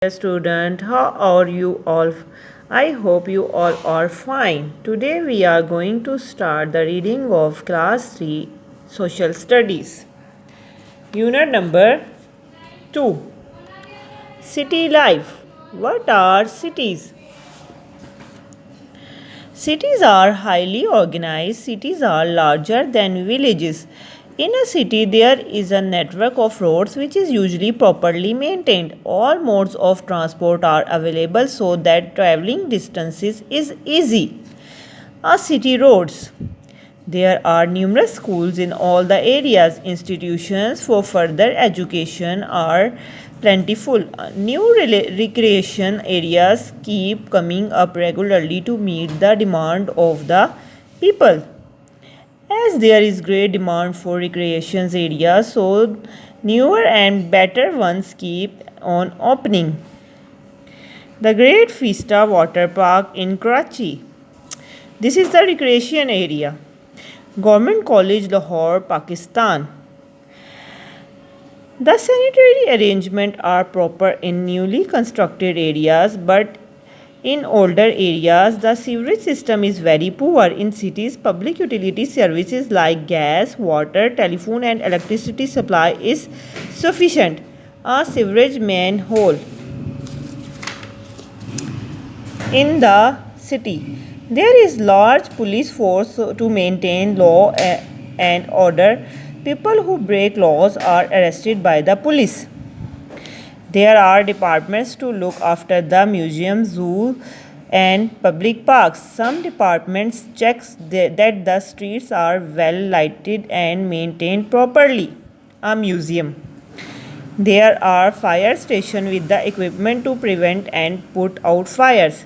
Student, how are you all? I hope you all are fine. Today we are going to start the reading of class 3 social studies. Unit number 2, City Life. What are cities? Cities are highly organized. Cities are larger than villages. In a city, there is a network of roads which is usually properly maintained. All modes of transport are available so that traveling distances is easy. A city roads. There are numerous schools in all the areas. Institutions for further education are plentiful. New recreation areas keep coming up regularly to meet the demand of the people. As there is great demand for recreation areas, so newer and better ones keep on opening. The Great Vista Water Park in Karachi. This is the recreation area. Government College Lahore, Pakistan. The sanitary arrangements are proper in newly constructed areas, but in older areas, the sewerage system is very poor. In cities, public utility services like gas, water, telephone, and electricity supply is sufficient. A sewerage manhole in the city. There is large police force to maintain law and order. People who break laws are arrested by the police. There are departments to look after the museum, zoo, and public parks. Some departments check that the streets are well lighted and maintained properly. A museum. There are fire stations with the equipment to prevent and put out fires.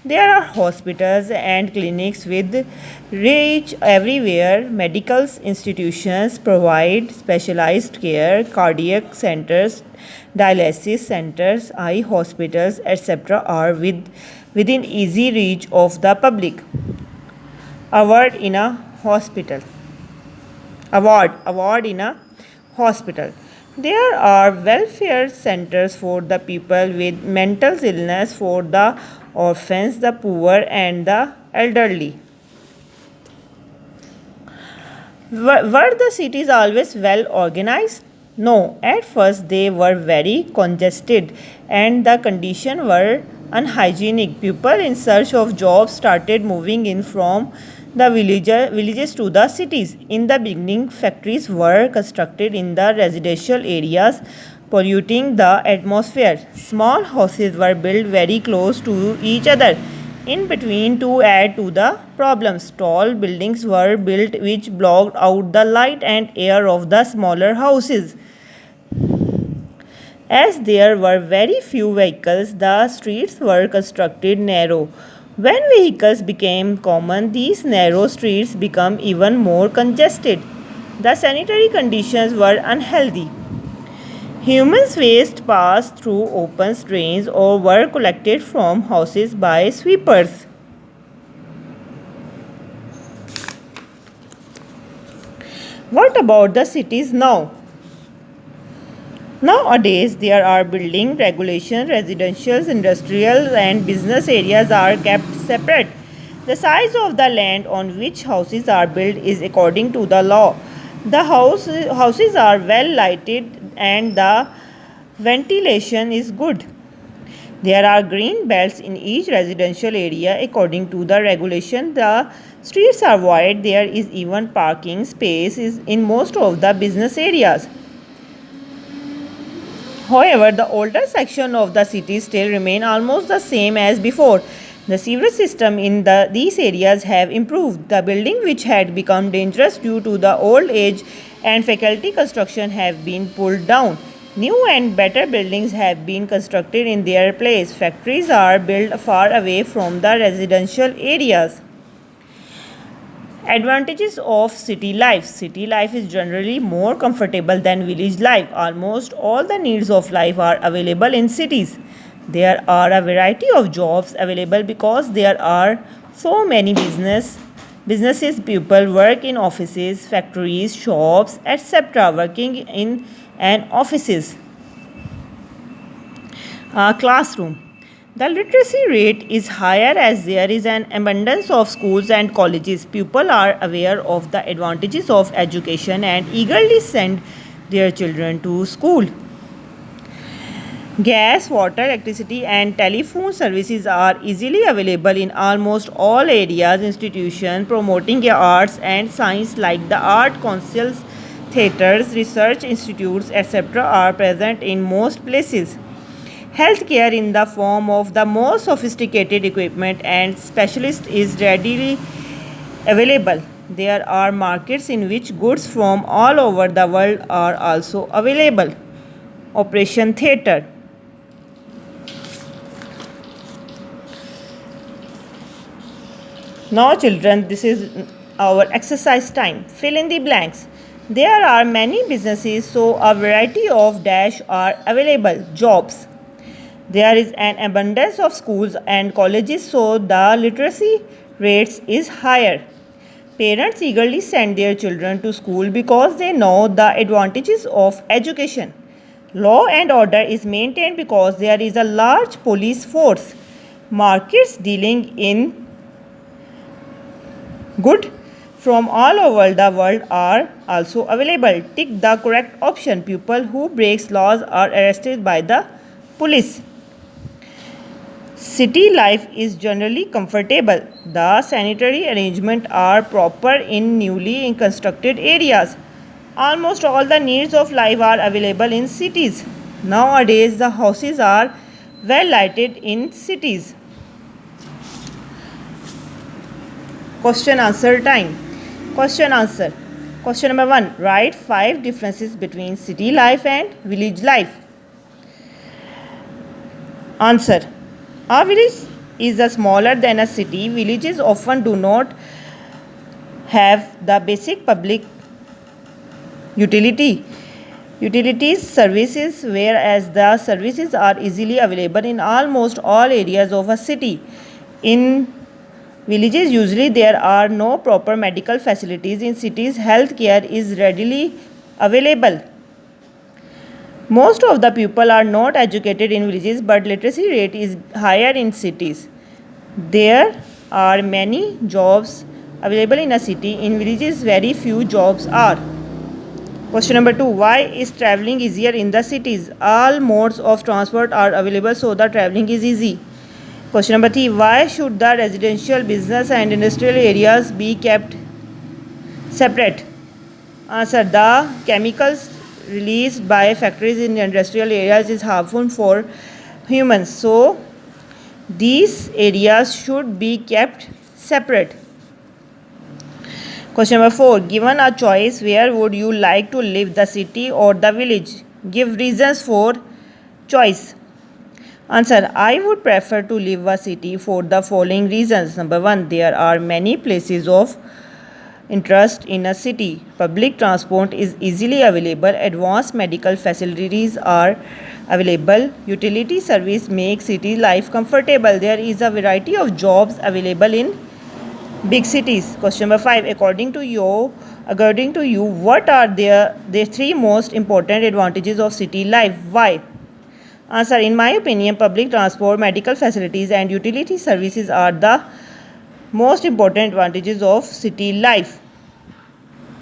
There are hospitals and clinics with reach everywhere. Medical institutions provide specialized care. Cardiac centers, dialysis centers, eye hospitals, etc. are within easy reach of the public. Award in a hospital. Award in a hospital. There are welfare centers for the people with mental illness, for the orphans, the poor, and the elderly. Were the cities always well organized? No, at first they were very congested and the conditions were unhygienic. People in search of jobs started moving in from the villages to the cities. In the beginning, factories were constructed in the residential areas, polluting the atmosphere. Small houses were built very close to each other in between to add to the problems. Tall buildings were built which blocked out the light and air of the smaller houses. As there were very few vehicles, the streets were constructed narrow. When vehicles became common, these narrow streets became even more congested. The sanitary conditions were unhealthy. Humans' waste passed through open drains or were collected from houses by sweepers. What about the cities now? Nowadays, there are building regulations, residential, industrial, and business areas are kept separate. The size of the land on which houses are built is according to the law. The houses are well lighted and the ventilation is good. There are green belts in each residential area according to the regulation. The streets are wide. There is even parking space in most of the business areas. However, the older section of the city still remain almost the same as before. The sewerage system in these areas have improved. The building which had become dangerous due to the old age and faculty construction have been pulled down. New and better buildings have been constructed in their place. Factories are built far away from the residential areas. Advantages of city life. City life is generally more comfortable than village life. Almost all the needs of life are available in cities. There are a variety of jobs available because there are so many businesses. People work in offices, factories, shops, etc. Working in and offices. Classroom. The literacy rate is higher as there is an abundance of schools and colleges. People are aware of the advantages of education and eagerly send their children to school. Gas, water, electricity, and telephone services are easily available in almost all areas. Institutions promoting arts and science like the art councils, theatres, research institutes, etc., are present in most places. Healthcare in the form of the most sophisticated equipment and specialists is readily available. There are markets in which goods from all over the world are also available. Operation Theatre. Now, children, this is our exercise time. Fill in the blanks. There are many businesses, so a variety of dash are available. Jobs. There is an abundance of schools and colleges, so the literacy rates is higher. Parents eagerly send their children to school because they know the advantages of education. Law and order is maintained because there is a large police force. Markets dealing in good from all over the world are also available. Tick the correct option. People who breaks laws are arrested by the police. City life is generally comfortable. The sanitary arrangements are proper in newly constructed areas. Almost all the needs of life are available in cities. Nowadays, the houses are well lighted in cities. Question answer time. Question answer. Question number 1. Write 5 differences between city life and village life. Answer. A village is smaller than a city. Villages often do not have the basic public utilities services, whereas the services are easily available in almost all areas of a city. In villages, usually there are no proper medical facilities. In cities, health care is readily available. Most of the people are not educated in villages, but literacy rate is higher in cities. There are many jobs available in a city. In villages, very few jobs are. Question number 2. Why is traveling easier in the cities? All modes of transport are available, so the traveling is easy. Question number 3. Why should the residential, business and industrial areas be kept separate? Answer. The chemicals released by factories in industrial areas is harmful for humans, so these areas should be kept separate. Question number 4. Given a choice, where would you like to live, the city or the village? Give reasons for choice. Answer. I would prefer to live a city for the following reasons. Number 1. There are many places of interest in a city. Public transport is easily available. Advanced medical facilities are available. Utility service makes city life comfortable. There is a variety of jobs available in big cities. Question number 5. According to you, what are the 3 most important advantages of city life? Why? Answer. In my opinion, public transport, medical facilities and utility services are the most important advantages of city life.